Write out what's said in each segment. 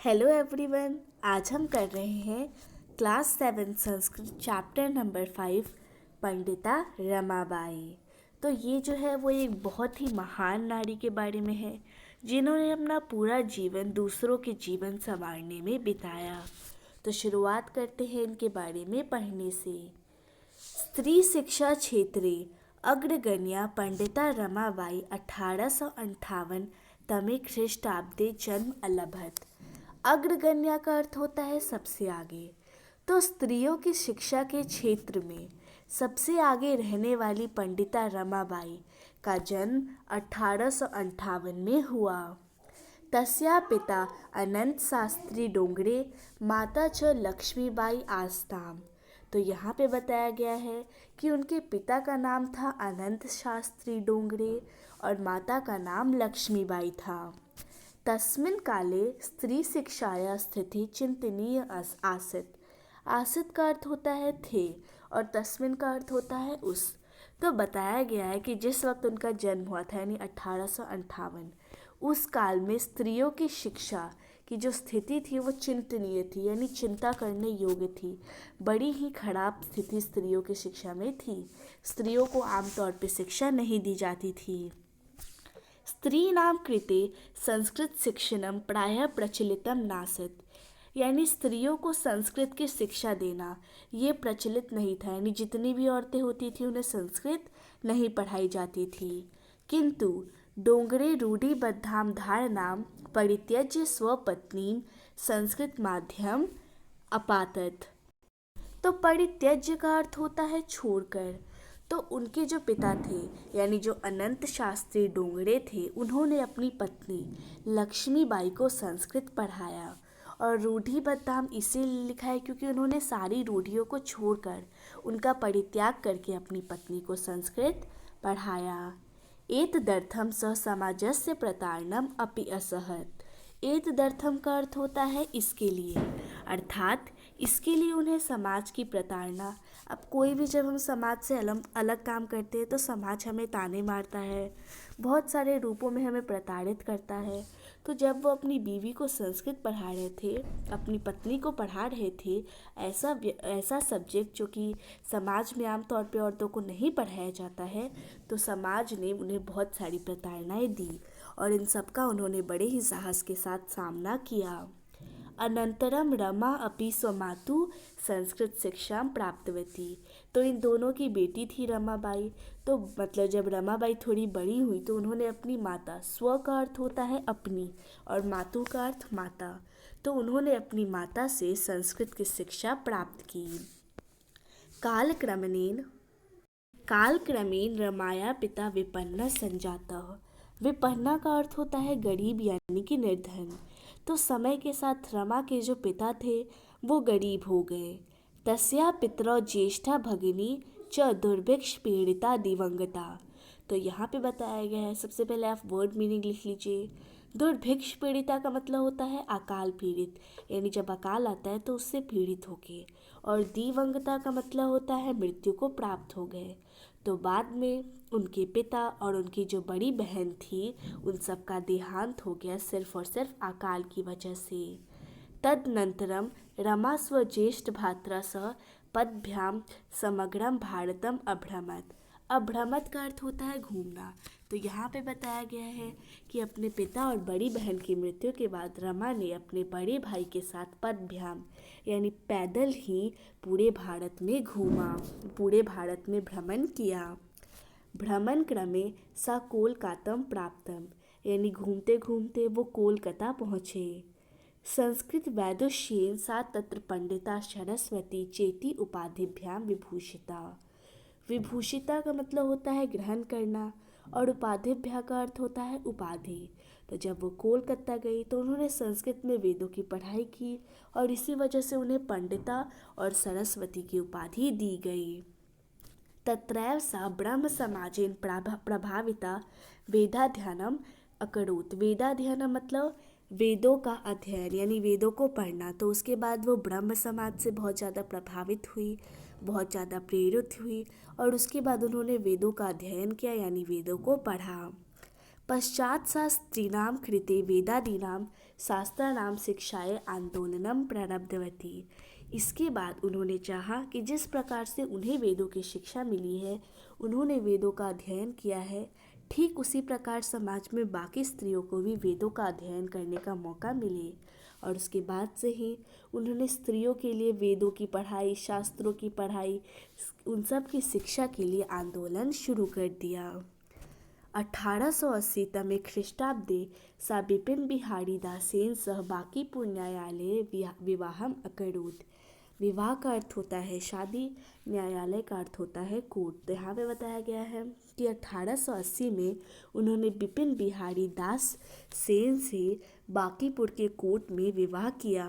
Hello everyone. आज हम कर रहे हैं class 7 Sanskrit chapter number 5 Pandita Ramabai. तो ये जो है वो एक बहुत ही महान नारी के बारे में है जिन्होंने अपना पूरा जीवन दूसरों के जीवन संवारने में बिताया। तो शुरुआत करते हैं इनके बारे में पढ़ने से। स्त्री शिक्षा क्षेत्रे अग्रगण्या पंडिता रमाबाई 1858 तमे ख्रीष्टाब्दे जन्म अलभत। अग्रगण्या का अर्थ होता है सबसे आगे। तो स्त्रियों की शिक्षा के क्षेत्र में सबसे आगे रहने वाली पंडिता रमाबाई का जन्म 1858 में हुआ। तस्या पिता अनंत शास्त्री डोंगरे, माता च लक्ष्मीबाई आस्ताम। तो यहाँ पे बताया गया है कि उनके पिता का नाम था अनंत शास्त्री डोंगरे और माता का नाम लक्ष्मीबाई था। तस्मिन् काले स्त्री शिक्षाया स्थिति चिंतनीय आसित। आसित का अर्थ होता है थे और तस्मिन् का अर्थ होता है उस। तो बताया गया है कि जिस वक्त उनका जन्म हुआ था यानी 1858, उस काल में स्त्रियों की शिक्षा की जो स्थिति थी वो चिंतनीय थी यानी चिंता करने योग्य थी। बड़ी ही खराब स्थिति स्त्रियों की शिक्षा में थी। स्त्रियों को आमतौर पर शिक्षा नहीं दी जाती थी। स्त्रीणां कृते संस्कृत शिक्षणं प्रायः प्रचलितं नासीत्। यानी स्त्रियों को संस्कृत की शिक्षा देना ये प्रचलित नहीं था, यानी जितनी भी औरतें होती थी उन्हें संस्कृत नहीं पढ़ाई जाती थी। किंतु डोंगरे रूढ़िबद्धां धारणां परित्यज्य स्वपत्नीं संस्कृत माध्यम अपातत। तो परित्यज्य का अर्थ होता है छोड़कर। तो उनके जो पिता थे यानी जो अनंत शास्त्री डोंगरे थे, उन्होंने अपनी पत्नी लक्ष्मीबाई को संस्कृत पढ़ाया। और रूढ़िबद्धाम इसीलिए लिखा है क्योंकि उन्होंने सारी रूढ़ियों को छोड़कर उनका परित्याग करके अपनी पत्नी को संस्कृत पढ़ाया। एतदर्थम स समाजस्य प्रतारणम अपि असहत। एतदर्थम का अर्थ होता है इसके लिए, अर्थात इसके लिए उन्हें समाज की प्रताड़ना। अब कोई भी जब हम समाज से अलग काम करते हैं तो समाज हमें ताने मारता है, बहुत सारे रूपों में हमें प्रताड़ित करता है। तो जब वो अपनी बीवी को संस्कृत पढ़ा रहे थे, अपनी पत्नी को पढ़ा रहे थे, ऐसा सब्जेक्ट जो कि समाज में आमतौर पे औरतों को नहीं पढ़ाया जाता है, तो समाज ने उन्हें बहुत सारी प्रताड़नाएं दी और इन सब का उन्होंने बड़े ही साहस के साथ सामना किया। अनंतरम रमा अपि स्वमातु संस्कृत शिक्षा प्राप्तवती। तो इन दोनों की बेटी थी रमाबाई। तो मतलब जब रमाबाई थोड़ी बड़ी हुई तो उन्होंने अपनी माता, स्व का अर्थ होता है अपनी और मातु का अर्थ माता, तो उन्होंने अपनी माता से संस्कृत की शिक्षा प्राप्त की। कालक्रमेण रमाया पिता विपन्ना संजातः। विपन्ना का अर्थ होता है गरीब यानी कि निर्धन। तो समय के साथ रमा के जो पिता थे वो गरीब हो गए। तस्या पितरौ ज्येष्ठा भगिनी च दुर्भिक्ष पीड़िता दिवंगता। तो यहाँ पे बताया गया है, सबसे पहले आप वर्ड मीनिंग लिख लीजिए। दुर्भिक्ष पीड़िता का मतलब होता है अकाल पीड़ित, यानी जब अकाल आता है तो उससे पीड़ित हो गए। और दिवंगता का मतलब होता है मृत्यु को प्राप्त हो गए। तो बाद में उनके पिता और उनकी जो बड़ी बहन थी उन सब का देहांत हो गया सिर्फ और सिर्फ अकाल की वजह से। तदनंतरम रमा स्वज्येष्ठ भ्रात्रा सह पदभ्याम समग्रम भारतम अभ्रमत। अभ्रमत का अर्थ होता है घूमना। तो यहाँ पे बताया गया है कि अपने पिता और बड़ी बहन की मृत्यु के बाद रमा ने अपने बड़े भाई के साथ पदभ्याम यानी पैदल ही पूरे भारत में घूमा, पूरे भारत में भ्रमण किया। भ्रमण क्रमे सा कोलकातम प्राप्तम, यानी घूमते घूमते वो कोलकाता पहुँचे। संस्कृत वैदुष्येन सा तत्र पंडिता सरस्वती चेती उपाधिभ्याम विभूषिता। विभूषिता का मतलब होता है ग्रहण करना और उपाधिभ्या का अर्थ होता है उपाधि। तो जब वो कोलकाता गई तो उन्होंने संस्कृत में वेदों की पढ़ाई की और इसी वजह से उन्हें पंडिता और सरस्वती की उपाधि दी गई। तत्रैव सा ब्रह्म समाजेन प्रभाविता वेदाध्ययनम अकरोत्। वेदाध्ययनम मतलब वेदों का अध्ययन यानी वेदों को पढ़ना। तो उसके बाद वो ब्रह्म समाज से बहुत ज़्यादा प्रभावित हुई, बहुत ज़्यादा प्रेरित हुई और उसके बाद उन्होंने वेदों का अध्ययन किया यानी वेदों को पढ़ा। पश्चात सा स्त्रीणां कृते वेदादीनां शास्त्राणां शिक्षायै आंदोलनम प्रारब्धवती। इसके बाद उन्होंने चाहा कि जिस प्रकार से उन्हें वेदों की शिक्षा मिली है, उन्होंने वेदों का अध्ययन किया है, ठीक उसी प्रकार समाज में बाकी स्त्रियों को भी वेदों का अध्ययन करने का मौका मिले। और उसके बाद से ही उन्होंने स्त्रियों के लिए वेदों की पढ़ाई, शास्त्रों की पढ़ाई, उन सब की शिक्षा के लिए आंदोलन शुरू कर दिया। 1880 तमे ख्रीष्टाब्दे सा बिपिन बिहारी दासेन सह बांकीपुर न्यायालये विवाहम अकरोत्। विवाह का अर्थ होता है शादी, न्यायालय का अर्थ होता है कोर्ट। तो यहाँ पे बताया गया है कि 1880 में उन्होंने बिपिन बिहारी दास सेन से बांकीपुर के कोर्ट में विवाह किया।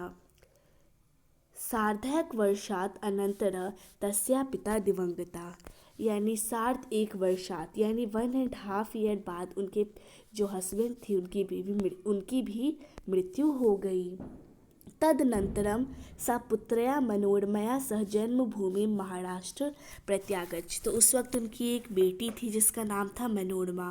सार्धैक वर्षात् अनंतर तस्या पिता दिवंगता, यानी सार्ध एक वर्षात यानी 1.5 ईयर बाद उनके जो हस्बैंड थी उनकी भी मृत्यु हो गई। तदनंतरम सा पुत्रया मनोरमया सह जन्मभूमि महाराष्ट्र प्रत्यागच्छ। तो उस वक्त उनकी एक बेटी थी जिसका नाम था मनोरमा।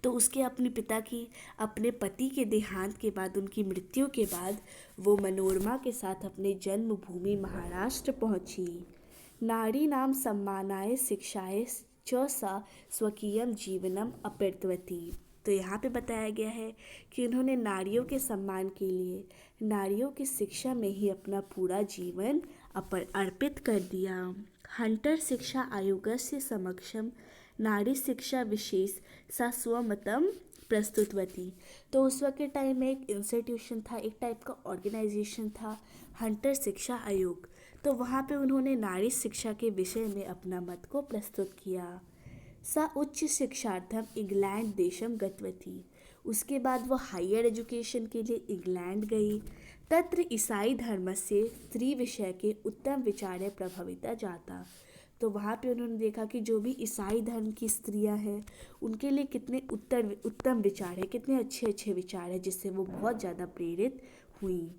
तो उसके अपने पति के देहांत के बाद, उनकी मृत्यु के बाद वो मनोरमा के साथ अपने जन्मभूमि महाराष्ट्र पहुंची। नारी नाम सम्मानाय शिक्षाय च सा स्वकीयम जीवनम अपर्तवती। तो यहाँ पे बताया गया है कि उन्होंने नारियों के सम्मान के लिए, नारियों की शिक्षा में ही अपना पूरा जीवन अर्पित कर दिया। हंटर शिक्षा आयोगस्य समक्षम नारी शिक्षा विशेष सा स्वमतम प्रस्तुतवती। तो उस वक्त के टाइम में एक इंस्टीट्यूशन था, एक टाइप का ऑर्गेनाइजेशन था, हंटर शिक्षा आयोग। तो वहाँ पे उन्होंने नारी शिक्षा के विषय में अपना मत को प्रस्तुत किया। सा उच्च शिक्षार्थम इंग्लैंड देशम गतवती। उसके बाद वो हायर एजुकेशन के लिए इंग्लैंड गई। तत्र ईसाई धर्म से स्त्री विषय के उत्तम विचार प्रभाविता जाता। तो वहाँ पे उन्होंने देखा कि जो भी ईसाई धर्म की स्त्रियां हैं उनके लिए कितने उत्तम विचार है, कितने अच्छे अच्छे विचार है, जिससे वो बहुत ज़्यादा प्रेरित हुई।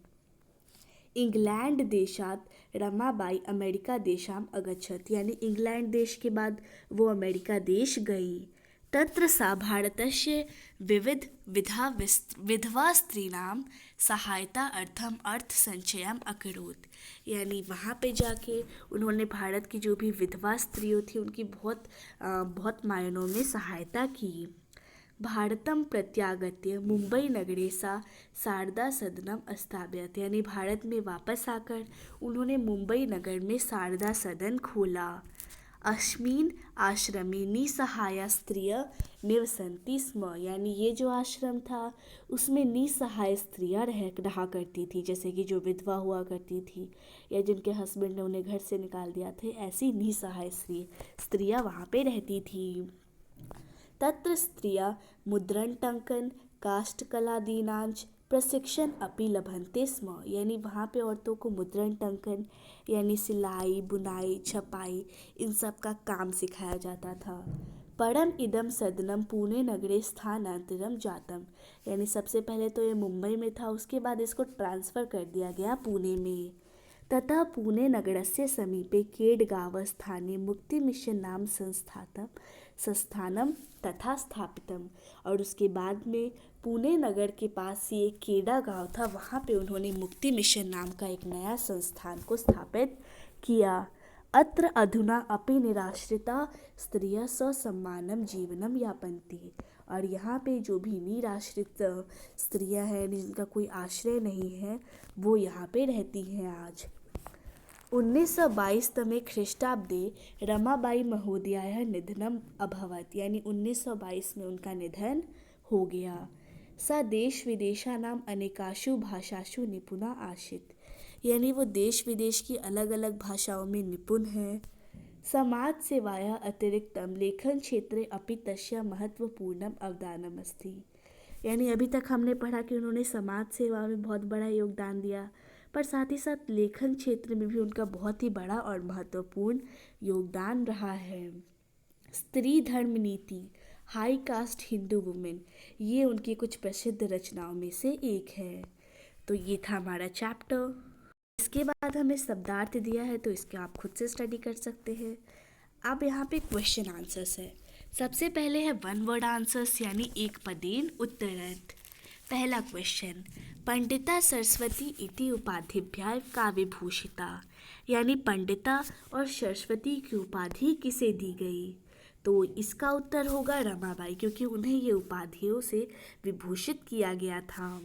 इंग्लैंड देशात रमाबाई अमेरिका देशाम अगच्छत, यानी इंग्लैंड देश के बाद वो अमेरिका देश गई। तत्र सा भारतस्य विविध विधवा स्त्रीणाम सहायता अर्थम अर्थ संचयम अकरोत्। यानी वहाँ पे जाके उन्होंने भारत की जो भी विधवा स्त्रियों थी उनकी बहुत मायनों में सहायता की। भारतम प्रत्यागत्य मुंबई नगरे सा शारदा सदनम स्थापयत, यानी भारत में वापस आकर उन्होंने मुंबई नगर में शारदा सदन खोला। अस्मिन् आश्रमे निसहाया स्त्रिय निवसन्ति स्म, यानी ये जो आश्रम था उसमें निसहाय स्त्रियां रहा करती थी, जैसे कि जो विधवा हुआ करती थी या जिनके हस्बैंड ने उन्हें घर से निकाल दिया थे, ऐसी निसहाय स्त्रियां वहाँ पे रहती थी। तत्र स्त्रिया मुद्रण टंकन काष्ठकलादीनांच प्रशिक्षण अपि लभन्ते स्म, यानी वहाँ पे औरतों को मुद्रण टंकन यानी सिलाई, बुनाई, छपाई, इन सब का काम सिखाया जाता था। परम इदम सदनम पुणे नगरे स्थानांतरम जातम, यानी सबसे पहले तो ये मुंबई में था, उसके बाद इसको ट्रांसफ़र कर दिया गया पुणे में। ततः पुणे नगरस्य समीपे केडगांव स्थाने मुक्ति मिशन नाम संस्थानम तथा स्थापितम, और उसके बाद में पुणे नगर के पास ही एक केडा गांव था, वहाँ पे उन्होंने मुक्ति मिशन नाम का एक नया संस्थान को स्थापित किया। अत्र अधुना अपि निराश्रिता स्त्रियः ससम्मानम जीवनम यापन्ति, और यहाँ पे जो भी निराश्रित स्त्रियाँ हैं जिनका कोई आश्रय नहीं है वो यहाँ पे रहती हैं आज। 1922 तमे ख्रीष्टाब्दे रमाबाई महोदयायाः निधनम अभवत्, यानी 1922 में उनका निधन हो गया। सा देश विदेशानाम अनेकाशु भाषासु निपुणा आसीत्, यानी वो देश विदेश की अलग अलग भाषाओं में निपुण हैं। समाज सेवाया अतिरिक्तम लेखन क्षेत्रे अपि तस्या महत्वपूर्णम अवदानम अस्ति, यानी अभी तक हमने पढ़ा कि उन्होंने समाज सेवा में बहुत बड़ा योगदान दिया, पर साथ ही साथ लेखन क्षेत्र में भी उनका बहुत ही बड़ा और महत्वपूर्ण योगदान रहा है। स्त्री धर्म नीति, हाई कास्ट हिंदू वुमेन, ये उनकी कुछ प्रसिद्ध रचनाओं में से एक है। तो ये था हमारा चैप्टर। इसके बाद हमें शब्दार्थ दिया है तो इसके आप खुद से स्टडी कर सकते हैं। अब यहाँ पे क्वेश्चन आंसर्स है। सबसे पहले है वन वर्ड आंसर्स, यानी एक पदेन उत्तरार्थ। पहला क्वेश्चन, पंडिता सरस्वती इति उपाधिभ्यां का विभूषिता, यानी पंडिता और सरस्वती की उपाधि किसे दी गई? तो इसका उत्तर होगा रमाबाई, क्योंकि उन्हें ये उपाधियों से विभूषित किया गया था।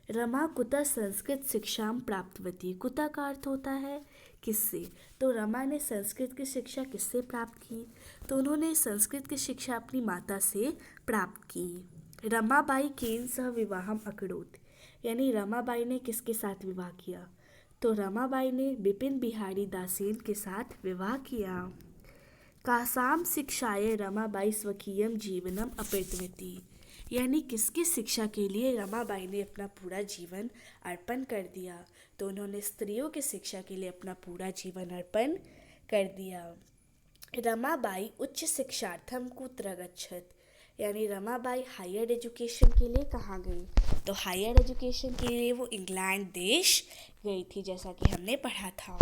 रमा कुतः संस्कृत शिक्षाम प्राप्तवती, कुतः का अर्थ होता है किससे, तो रमा ने संस्कृत की शिक्षा किससे प्राप्त की? तो उन्होंने संस्कृत की शिक्षा अपनी माता से प्राप्त की। रमाबाई केन सह विवाहम अकरोत, यानी रमाबाई ने किसके साथ विवाह किया? तो रमाबाई ने बिपिन बिहारी दासेन के साथ विवाह किया। कासाम शिक्षाए रमाबाई स्वकीयम जीवनम अर्पितवती, यानी किसकी शिक्षा के लिए रमाबाई ने अपना पूरा जीवन अर्पण कर दिया? तो उन्होंने स्त्रियों की शिक्षा के लिए अपना पूरा जीवन अर्पण कर दिया। रमाबाई उच्च शिक्षार्थम कुत्र गच्छत, यानी रमाबाई हायर एजुकेशन के लिए कहाँ गई? तो हायर एजुकेशन के लिए वो इंग्लैंड देश गई थी, जैसा कि हमने पढ़ा था।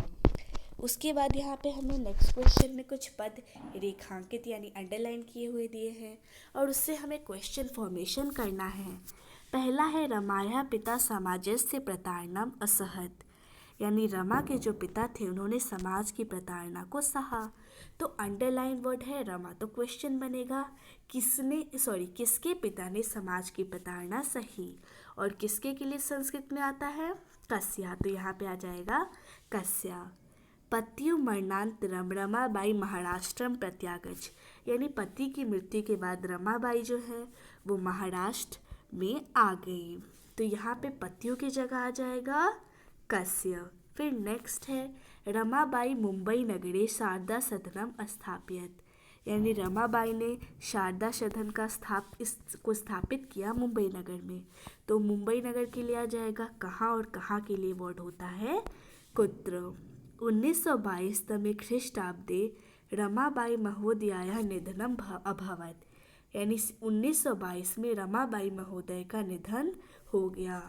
उसके बाद यहाँ पे हमें नेक्स्ट क्वेश्चन में कुछ पद रेखांकित यानी अंडरलाइन किए हुए दिए हैं और उससे हमें क्वेश्चन फॉर्मेशन करना है। पहला है रमाया पिता समाजस्य प्रताड़नम असहत, यानी रमा के जो पिता थे उन्होंने समाज की प्रताड़ना को सहा। तो अंडरलाइन वर्ड है रमा, तो क्वेश्चन बनेगा किसके पिता ने समाज की प्रताड़ना सही, और किसके के लिए संस्कृत में आता है कस्या, तो यहाँ पे आ जाएगा कस्या। पत्यु मरणांतरम रमाबाई महाराष्ट्रम प्रत्यागछ, यानी पति की मृत्यु के बाद रमाबाई जो है वो महाराष्ट्र में आ गई, तो यहाँ पे पतियों की जगह आ जाएगा कस्य। फिर नेक्स्ट है रमाबाई मुंबई नगरे शारदा सदनम स्थापित, यानी रमाबाई ने शारदा सदन का स्थापित किया मुंबई नगर में, तो मुंबई नगर के लिए आ जाएगा कहाँ, और कहाँ के लिए वर्ड होता है कुत्र। 1922 तमे ख्रीष्टाब्दे रमाबाई महोदयायाः निधनम अभवत, यानी 1922 में रमाबाई महोदय का निधन हो गया,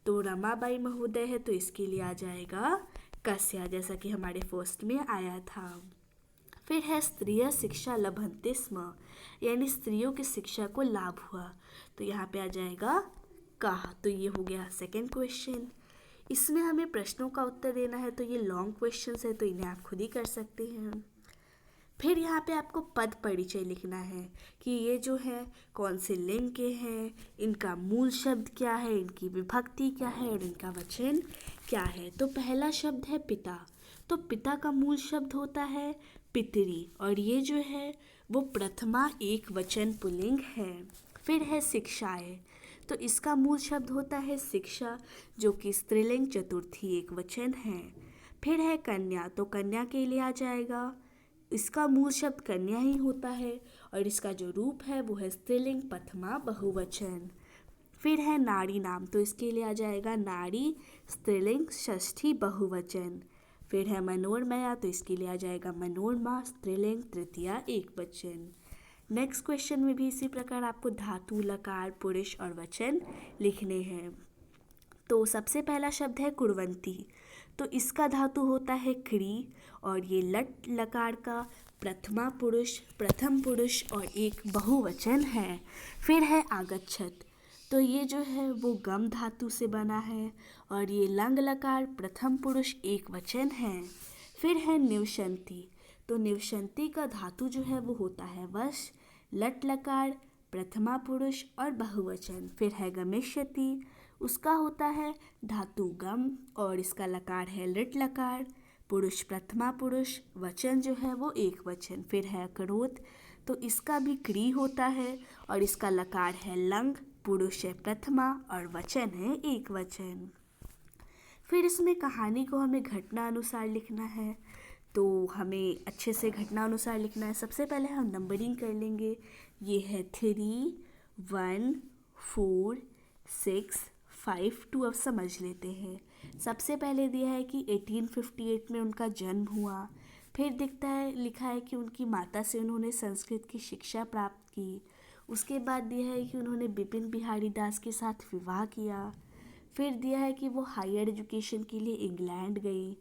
तो रमाबाई महोदय है तो इसके लिए आ जाएगा कस्या, जैसा कि हमारे फर्स्ट में आया था। फिर है स्त्रियः शिक्षा लभन्ते स्म, यानी स्त्रियों की शिक्षा को लाभ हुआ, तो यहाँ पे आ जाएगा कहा, तो ये हो गया सेकंड क्वेश्चन। इसमें हमें प्रश्नों का उत्तर देना है, तो ये लॉन्ग क्वेश्चंस है तो इन्हें आप खुद ही कर सकते हैं। फिर यहाँ पे आपको पद परिचय लिखना है कि ये जो है कौन से लिंग के हैं, इनका मूल शब्द क्या है, इनकी विभक्ति क्या है और इनका वचन क्या है। तो पहला शब्द है पिता, तो पिता का मूल शब्द होता है पितरी, और ये जो है वो प्रथमा एक वचन पुल्लिंग है। फिर है शिक्षाएं, तो इसका मूल शब्द होता है शिक्षा, जो कि स्त्रीलिंग चतुर्थी एक वचन है। फिर है कन्या, तो कन्या के लिए आ जाएगा, इसका मूल शब्द कन्या ही होता है और इसका जो रूप है वो है स्त्रीलिंग प्रथमा बहुवचन। फिर है नारी नाम, तो इसके लिए आ जाएगा नारी स्त्रीलिंग षष्ठी बहुवचन। फिर है मनोरमया, तो इसके लिए आ जाएगा मनोरमा स्त्रीलिंग तृतीया एक वचन। नेक्स्ट क्वेश्चन में भी इसी प्रकार आपको धातु लकार पुरुष और वचन लिखने हैं। तो सबसे पहला शब्द है कुर्वंती, तो इसका धातु होता है क्री और ये लट लकार का प्रथम पुरुष और एक बहुवचन है। फिर है आगच्छत, तो ये जो है वो गम धातु से बना है और ये लंग लकार प्रथम पुरुष एक वचन है। फिर है निवशंती, तो निवशंती का धातु जो है वो होता है वश, लट लकार प्रथमा पुरुष और बहुवचन। फिर है गमिष्यति, उसका होता है धातु गम और इसका लकार है लिट लकार, पुरुष प्रथमा पुरुष, वचन जो है वो एक वचन। फिर है करोत, तो इसका भी क्री होता है और इसका लकार है लंग, पुरुष है प्रथमा और वचन है एक वचन। फिर इसमें कहानी को हमें घटना अनुसार लिखना है, तो हमें अच्छे से घटना अनुसार लिखना है। सबसे पहले हम नंबरिंग कर लेंगे, ये है 3, 1, 4, 6, 5, 2। अब समझ लेते हैं। सबसे पहले दिया है कि 1858 में उनका जन्म हुआ। फिर लिखा है कि उनकी माता से उन्होंने संस्कृत की शिक्षा प्राप्त की। उसके बाद दिया है कि उन्होंने बिपिन बिहारी दास के साथ विवाह किया। फिर दिया है कि वो हायर एजुकेशन के लिए इंग्लैंड गई।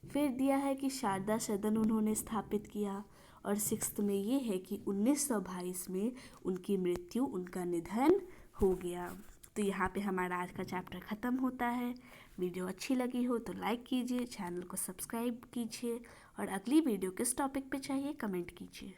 फिर दिया है कि शारदा सदन उन्होंने स्थापित किया। और 6th में ये है कि 1922 में उनकी मृत्यु, उनका निधन हो गया। तो यहाँ पे हमारा आज का चैप्टर ख़त्म होता है। वीडियो अच्छी लगी हो तो लाइक कीजिए, चैनल को सब्सक्राइब कीजिए और अगली वीडियो किस टॉपिक पे चाहिए कमेंट कीजिए।